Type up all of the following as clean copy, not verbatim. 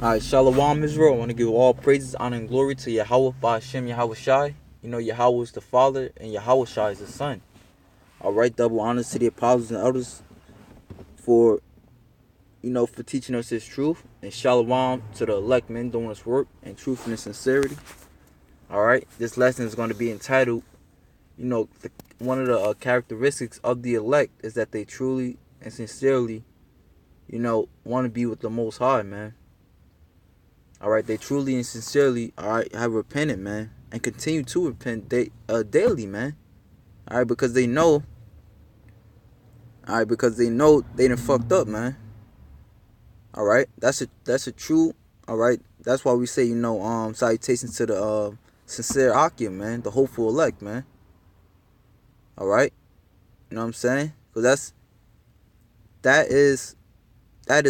Alright, Shalom Israel. I want to give all praises, honor, and glory to Yahweh by Hashem Yahweh Shai. You know, Yahweh is the Father and Yahweh Shai is the Son. Alright, double honors to the apostles and elders for, for teaching us His truth. And Shalom to the elect men doing His work in truth and sincerity. Alright, this lesson is going to be entitled, one of the characteristics of the elect is that they truly and sincerely, want to be with the Most High, man. Alright, they truly and sincerely, have repented, man, and continue to repent daily, man. Alright, because they know, they done fucked up, man. Alright, that's a true, alright, that's why we say, salutations to the sincere Akim, man, the hopeful elect, man. Alright, you know what I'm saying? Because that is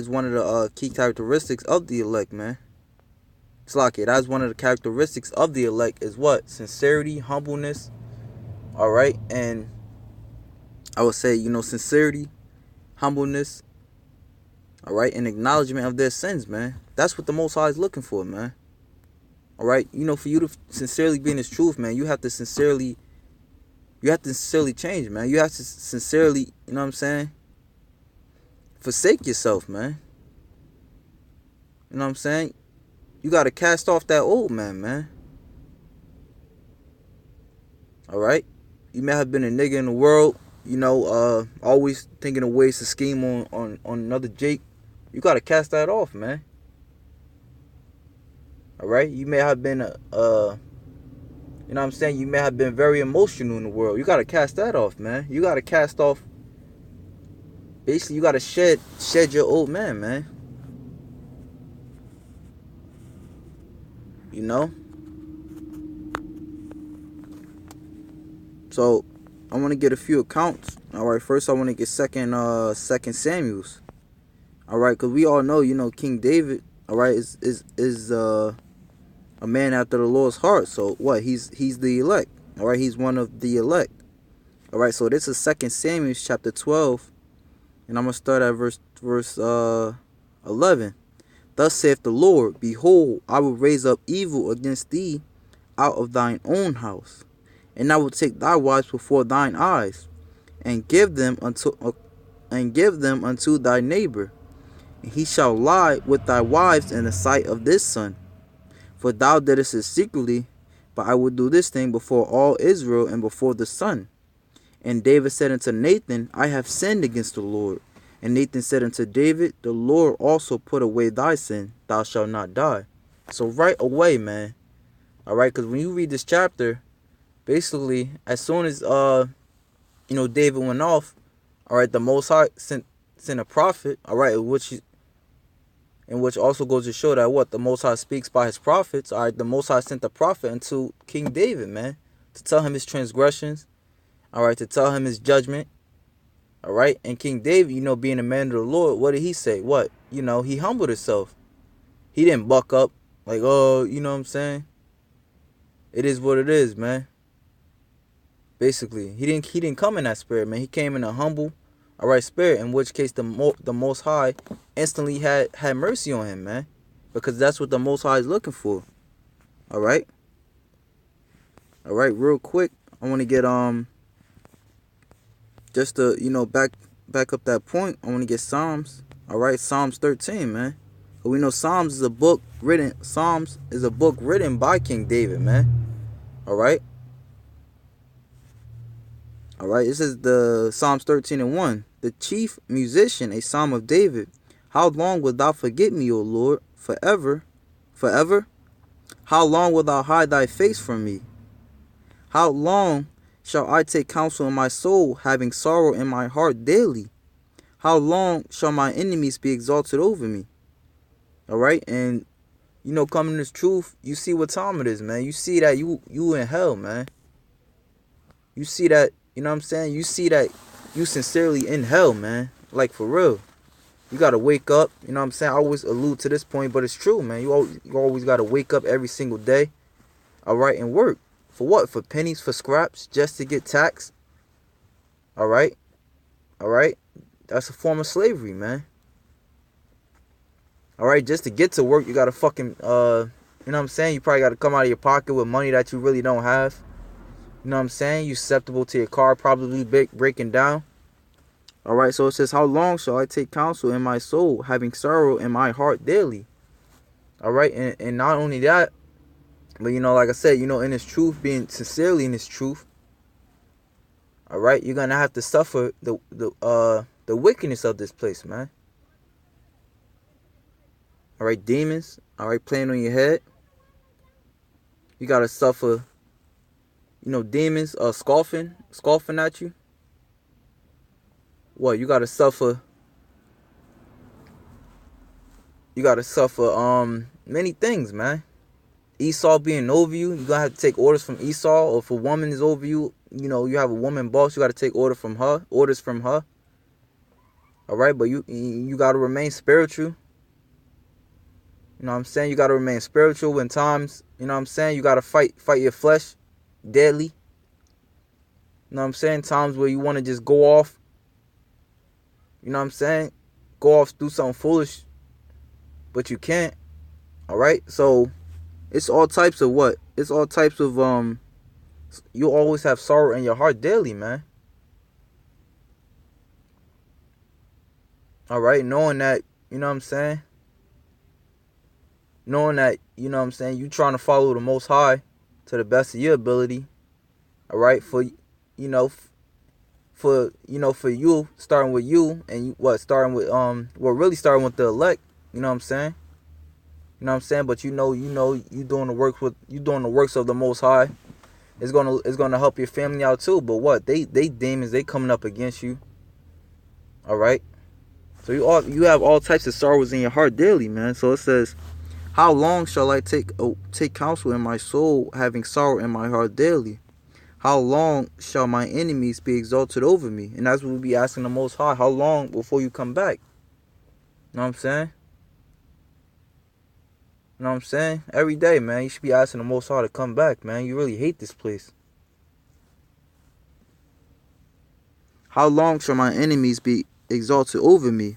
one of the key characteristics of the elect, man. It's like it. That's one of the characteristics of the elect is what? Sincerity, humbleness. Alright. And I would say, sincerity, humbleness. Alright. And acknowledgement of their sins, man. That's what the Most High is looking for, man. Alright. For you to sincerely be in His truth, man, you have to sincerely change, man. You have to sincerely, forsake yourself, man. You know what I'm saying? You got to cast off that old man. Alright? You may have been a nigga in the world, always thinking of ways to scheme on another Jake. You got to cast that off, man. Alright? You may have been you may have been very emotional in the world. You got to cast that off, man. You got to cast off. Basically, you got to shed your old man. So I want to get a few accounts. Alright, first I want to get second Samuel's. Alright, because we all know, King David, alright, is a man after the Lord's heart. So what? He's the elect. Alright, he's one of the elect. Alright, so this is 2 Samuel chapter 12. And I'm gonna start at verse 11. Thus saith the Lord, behold, I will raise up evil against thee out of thine own house, and I will take thy wives before thine eyes, and give them unto thy neighbor, and he shall lie with thy wives in the sight of this son. For thou didst it secretly, but I will do this thing before all Israel and before the sun. And David said unto Nathan, I have sinned against the Lord. And Nathan said unto David, the Lord also put away thy sin, thou shalt not die. So right away, man. Alright, because when you read this chapter, basically, as soon as David went off, alright, the Most High sent a prophet, alright, which also goes to show that what the Most High speaks by His prophets. Alright, the Most High sent the prophet unto King David, man, to tell him his transgressions, alright, to tell him his judgment. Alright, and King David, being a man of the Lord, what did he say? What? He humbled himself. He didn't buck up like, oh, you know what I'm saying? It is what it is, man. Basically, he didn't come in that spirit, man. He came in a humble, alright, spirit, in which case the Most High instantly had mercy on him, man. Because that's what the Most High is looking for. Alright? Alright, real quick, I want to get just to, back up that point, I want to get Psalms. Alright, Psalms 13, man. But we know Psalms is a book written by King David, man. Alright? Alright, this is the Psalms 13 and 1. The chief musician, a psalm of David. How long wilt thou forget me, O Lord? Forever? Forever? How long wilt thou hide thy face from me? How long shall I take counsel in my soul, having sorrow in my heart daily? How long shall my enemies be exalted over me? Alright, and coming to this truth, you see what time it is, man. You see that you in hell, man. You see that, you know what I'm saying? You see that you sincerely in hell, man. Like, for real. You gotta wake up, you know what I'm saying? I always allude to this point, but it's true, man. You always gotta wake up every single day, alright, and work. For what? For pennies, for scraps, just to get taxed. Alright? Alright? That's a form of slavery, man. All right, just to get to work, you gotta fucking you know what I'm saying? You probably gotta come out of your pocket with money that you really don't have. You know what I'm saying? You susceptible to your car probably breaking down. All right, so it says, how long shall I take counsel in my soul, having sorrow in my heart daily? All right, and not only that, but like I said, in His truth, being sincerely in His truth. All right, you're gonna have to suffer the wickedness of this place, man. All right, demons. All right, playing on your head. You gotta suffer. Demons scoffing at you. What you gotta suffer? You gotta suffer many things, man. Esau being over you, you're gonna have to take orders from Esau. Or if a woman is over you, you have a woman boss, you gotta take orders from her. All right, but you gotta remain spiritual. You know what I'm saying? You gotta remain spiritual when times, you know what I'm saying? You gotta fight your flesh deadly. You know what I'm saying? Times where you wanna just go off. You know what I'm saying? Go off, do something foolish, but you can't. All right, so it's all types of what? It's all types of you always have sorrow in your heart daily, man. All right, knowing that, you know what I'm saying? Knowing that, you know what I'm saying, you trying to follow the Most High to the best of your ability. All right, for you, starting with you, and really starting with the elect. You know what I'm saying? You know what I'm saying? But you doing the works of the Most High. It's gonna help your family out too. But what they demons, they coming up against you. All right. So you have all types of sorrows in your heart daily, man. So it says, how long shall I take counsel in my soul, having sorrow in my heart daily? How long shall my enemies be exalted over me? And that's what we'll be asking the Most High. How long before you come back? You know what I'm saying? You know what I'm saying? Every day, man, you should be asking the Most High to come back, man. You really hate this place. How long shall my enemies be exalted over me?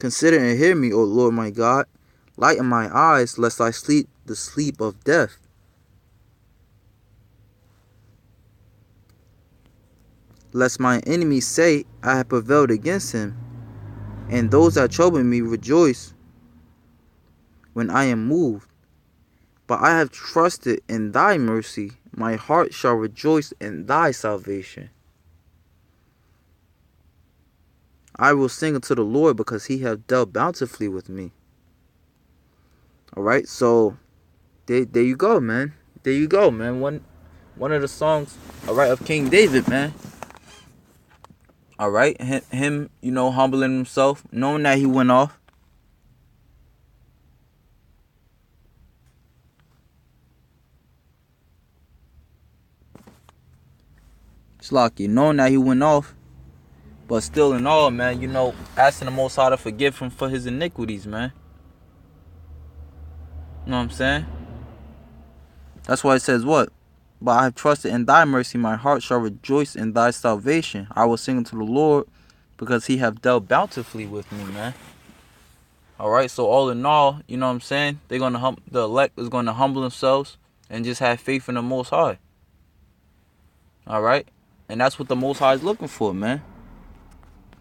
Consider and hear me, O Lord my God. Lighten my eyes, lest I sleep the sleep of death. Lest my enemies say, I have prevailed against him, and those that trouble me rejoice when I am moved. But I have trusted in thy mercy. My heart shall rejoice in thy salvation. I will sing unto the Lord, because he hath dealt bountifully with me. All right, so there you go, man. There you go, man. One of the songs, all right, of King David, man. All right, him, humbling himself, knowing that he went off. It's lucky, knowing that he went off, but still in all, man, asking the Most High to forgive him for his iniquities, man. You know what I'm saying? That's why it says what? But I have trusted in thy mercy, my heart shall rejoice in thy salvation. I will sing unto the Lord, because he hath dealt bountifully with me, man. All right, so all in all, you know what I'm saying? The elect is gonna humble themselves and just have faith in the Most High. All right, and that's what the Most High is looking for, man.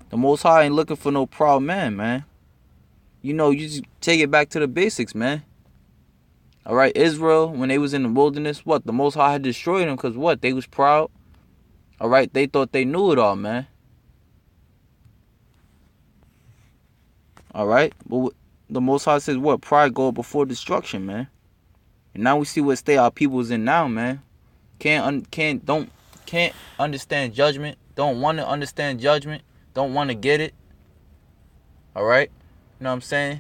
The Most High ain't looking for no proud man. You just take it back to the basics, man. All right, Israel, when they was in the wilderness, what? The Most High had destroyed them because what? They was proud. All right, they thought they knew it all, man. All right, but the Most High says what? Pride go before destruction, man. And now we see what state our people is in now, man. Can't understand judgment. Don't want to understand judgment. Don't want to get it. All right, you know what I'm saying?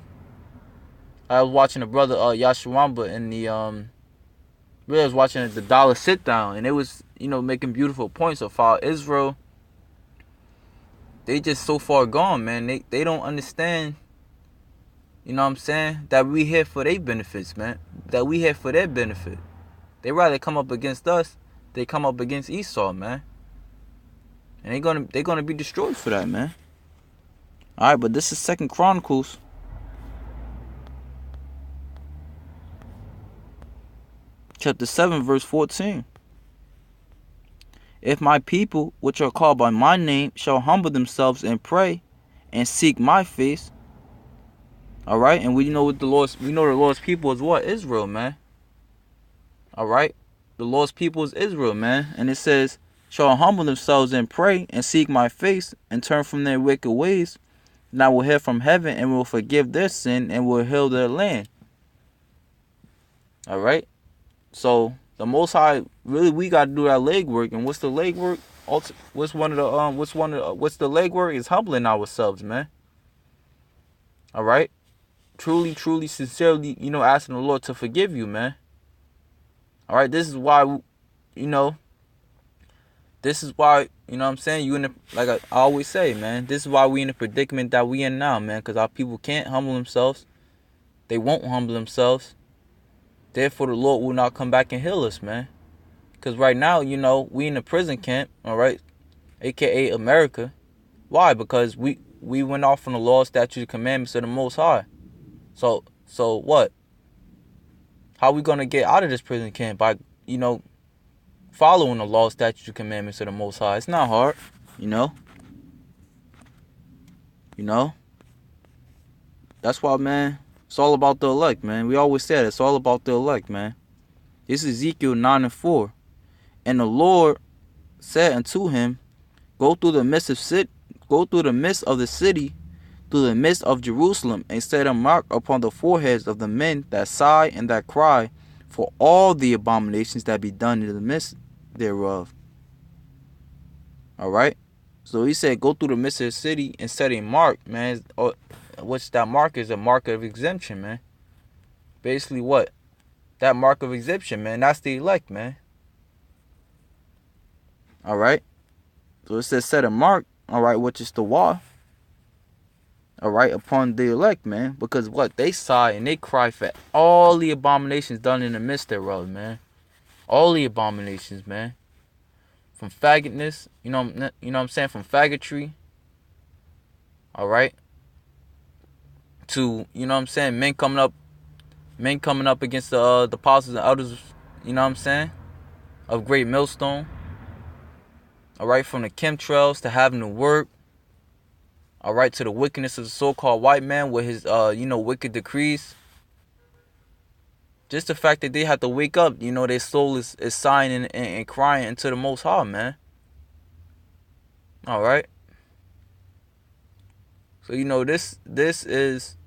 I was watching a brother Yashawamba in the we was watching the Dollar Sit Down, and it was making beautiful points of how Israel, they just so far gone, man. They don't understand, you know what I'm saying, that we here for their benefits, man. That we here for their benefit. They rather come up against us, they come up against Esau, man. And they're gonna be destroyed for that, man. Alright, but this is 2 Chronicles chapter 7, verse 14. If my people, which are called by my name, shall humble themselves and pray and seek my face. All right, and we know the Lord's people is what? Israel, man. All right, the Lord's people is Israel, man. And it says, shall humble themselves and pray and seek my face and turn from their wicked ways, and I will hear from heaven and will forgive their sin and will heal their land. All right, so the Most High, really, we got to do that legwork. And what's the legwork? What's the legwork? Is humbling ourselves, man. All right, truly, sincerely, asking the Lord to forgive you, man. All right, this is why, this is why, what I'm saying, you in the, like I always say, man, this is why we in the predicament that we in now, man, because our people can't humble themselves. They won't humble themselves. Therefore, the Lord will not come back and heal us, man. Because right now, we in a prison camp, all right, a.k.a. America. Why? Because we went off on the law, statutes, and commandments of the Most High. So what? How are we going to get out of this prison camp? By, following the law, statutes, and commandments of the Most High. It's not hard, That's why, man, it's all about the elect, man. We always say it's all about the elect, man. This is Ezekiel 9:4. And the Lord said unto him, Go through the midst of the city, through the midst of Jerusalem, and set a mark upon the foreheads of the men that sigh and that cry for all the abominations that be done in the midst thereof. All right. So he said, go through the midst of the city and set a mark, man. Which that mark is a mark of exemption, man. Basically what? That mark of exemption, man. That's the elect, man. All right. So it says set a mark, all right, which is the wall. All right, upon the elect, man. Because what? They sigh and they cry for all the abominations done in the midst thereof, man. All the abominations, man. From faggotness, you know what I'm saying? From faggotry. All right. To, men coming up against the apostles and others, of great millstone. All right, from the chemtrails to having to work. All right, to the wickedness of the so-called white man with his, wicked decrees. Just the fact that they have to wake up, their soul is sighing and crying to the Most High, man. All right. So, this is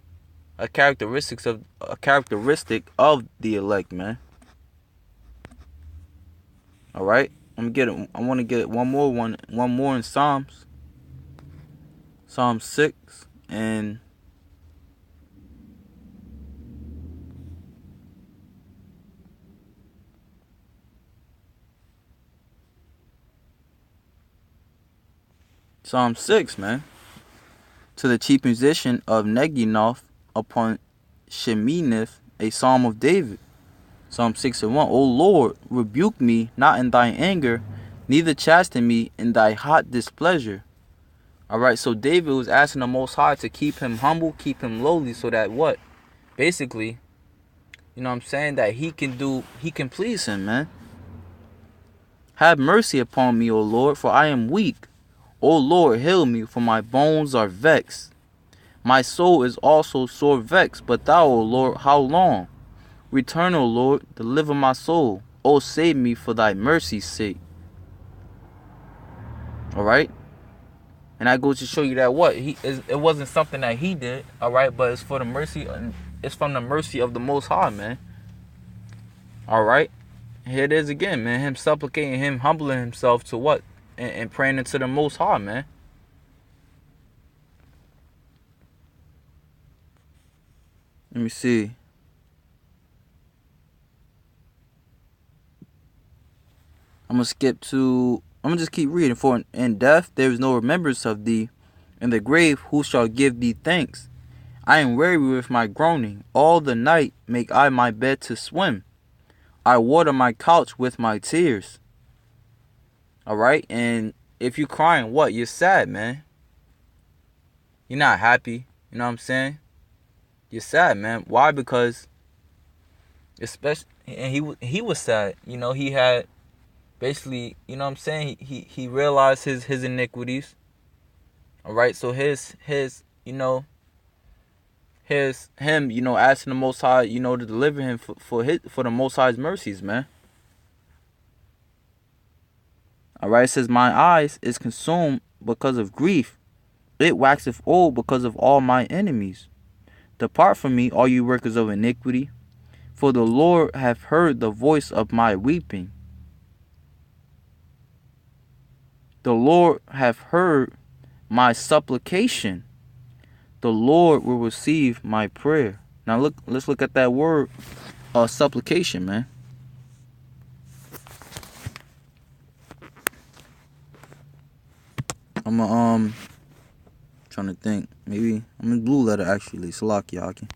a characteristic of the elect, man. All right. I want to get one more in Psalm 6 and Psalm 6, man. To the chief musician of Neginoth upon Sheminith, a psalm of David. Psalm 6:1. O Lord, rebuke me not in thine anger, neither chasten me in thy hot displeasure. All right, so David was asking the Most High to keep him humble, keep him lowly, so that what? Basically, that he can please him, man. Have mercy upon me, O Lord, for I am weak. O Lord, heal me, for my bones are vexed. My soul is also sore vexed, but thou, O Lord, how long? Return, O Lord, deliver my soul. O save me for thy mercy's sake. All right? And I go to show you that it wasn't something that he did, all right, but it's from the mercy of the Most High, man. All right? Here it is again, man. Him supplicating, him humbling himself to what? And praying into the Most High, man. Let me see. I'm gonna just keep reading. For in death there is no remembrance of thee. In the grave who shall give thee thanks? I am weary with my groaning. All the night make I my bed to swim. I water my couch with my tears. All right, and if you're crying, what? You're sad, man. You're not happy. You know what I'm saying? You're sad, man. Why? Because especially and he was sad. You know, he had basically, you know what I'm saying, he realized his iniquities. All right, so his you know him, you know, asking the Most High, you know, to deliver him for the Most High's mercies, man. All right, it says, my eyes is consumed because of grief. It waxeth old because of all my enemies. Depart from me, all you workers of iniquity, for the Lord hath heard the voice of my weeping. The Lord hath heard my supplication. The Lord will receive my prayer. Now let's look at that word, supplication, man. I'm trying to think. Maybe I'm in blue letter actually. Salakiaki.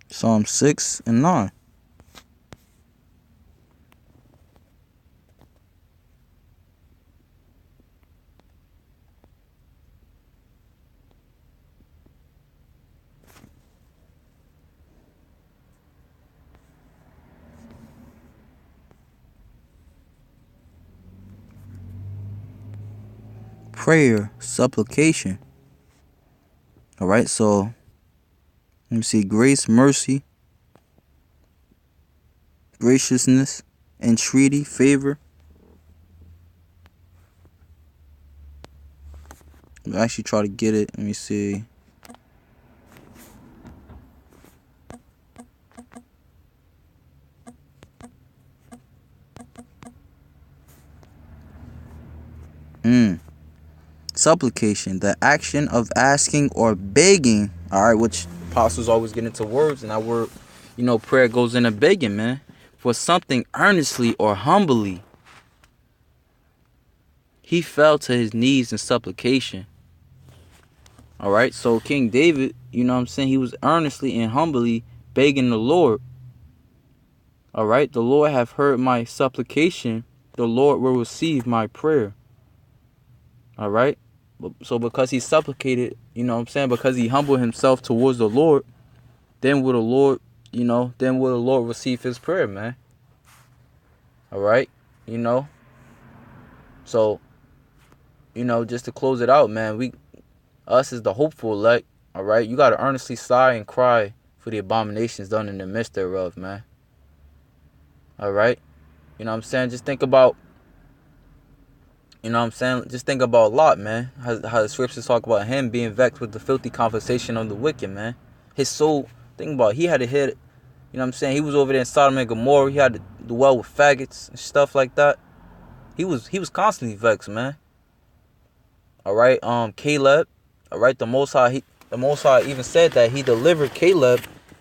Psalm 6 and 9. Prayer, supplication. All right, so let me see. Grace, mercy, graciousness, entreaty, favor. I'll actually try to get it. Let me see. Supplication, the action of asking or begging. All right, which apostles always get into words, and that word, you know, prayer goes into begging, man, for something earnestly or humbly. He fell to his knees in supplication. All right, so King David, you know what I'm saying, he was earnestly and humbly begging the Lord. All right, the Lord have heard my supplication. The Lord will receive my prayer. All right. So because he supplicated, you know what I'm saying, because he humbled himself towards the Lord, then will the Lord, you know, then will the Lord receive his prayer, man. All right. You know. So, you know, just to close it out, man, us is the hopeful elect. All right. You got to earnestly sigh and cry for the abominations done in the midst thereof, man. All right. You know what I'm saying? Just think about, you know what I'm saying? Just think about Lot, man. How the scriptures talk about him being vexed with the filthy conversation of the wicked, man. His soul, think about it, he had to hit, you know what I'm saying? He was over there in Sodom and Gomorrah. He had to dwell with faggots and stuff like that. He was constantly vexed, man. All right, Caleb. All right, the Most High even said that he delivered Caleb.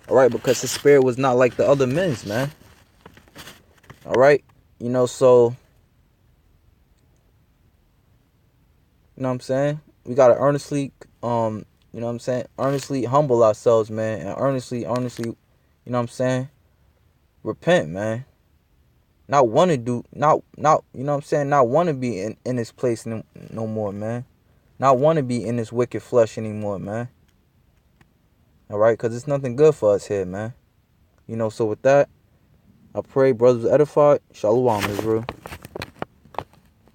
All right, because his spirit was not like the other men's, man. All right, you know, so you know what I'm saying? We gotta earnestly, you know what I'm saying? Earnestly humble ourselves, man, and earnestly, you know what I'm saying? Repent, man. Not want to do, not, you know what I'm saying? Not want to be in this place no more, man. Not want to be in this wicked flesh anymore, man. All right, because it's nothing good for us here, man. You know, so with that, I pray brothers edified. Shalom, Israel.